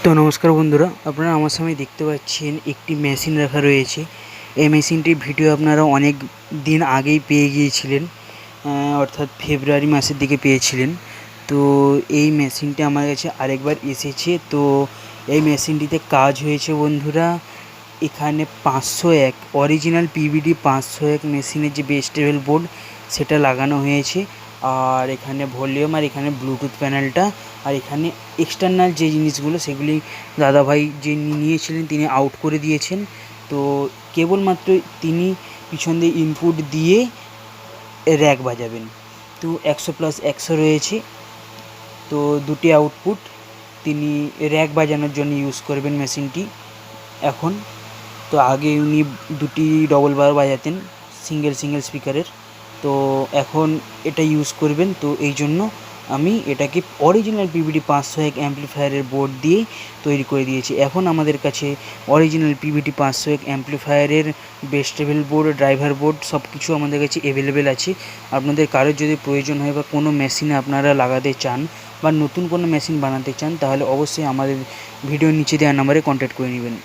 তো নমস্কার বন্ধুরা, আপনারা আমার সামনে দেখতে পাচ্ছেন একটি মেশিন রাখা রয়েছে। এই মেশিনটির ভিডিও আপনারা অনেক দিন আগেই পেয়ে গিয়েছিলেন, অর্থাৎ ফেব্রুয়ারি মাসের দিকে পেয়েছিলেন। তো এই মেশিনটি আমার কাছে আরেকবার এসেছে। তো এই মেশিনটিতে কাজ হয়েছে বন্ধুরা, এখানে 501 অরিজিনাল পিভিডি 501 মেশিনের যে বেস লেভেল বোর্ড সেটা লাগানো হয়েছে। আর এখানে ভলিউম, আর এখানে ব্লুটুথ প্যানেলটা, আর এখানে এক্সটার্নাল যে জিনিসগুলো সেগুলি দাদাভাই যে নিয়েছিলেন তিনি আউট করে দিয়েছেন। তো কেবলমাত্র তিনি পিছন দিয়ে ইনপুট দিয়ে র্যাক বাজাবেন। তো 100+100 রয়েছে, তো দুটি আউটপুট তিনি র্যাক বাজানোর জন্য ইউজ করবেন মেশিনটি এখন। তো আগে উনি দুটি ডবল বার বাজাতেন সিঙ্গেল স্পিকারের, তো এখন এটা ইউজ করবেন। তো এই জন্য আমি এটাকে অরিজিনাল পিভিডি 501 অ্যাম্পলিফায়ারের বোর্ড দিয়ে তৈরি করে দিয়েছি। এখন আমাদের কাছে অরিজিনাল পিভিডি 501 অ্যাম্পলিফায়ারের base level board, driver board সব কিছু আমাদের কাছে অ্যাভেলেবেল আছে। আপনাদের কারোর যদি প্রয়োজন হয় বা কোনো মেশিনে আপনারা লাগাতে চান বা নতুন কোনো মেশিন বানাতে চান, তাহলে অবশ্যই আমাদের ভিডিওর নিচে দেওয়া নাম্বারে কন্ট্যাক্ট করে নেবেন।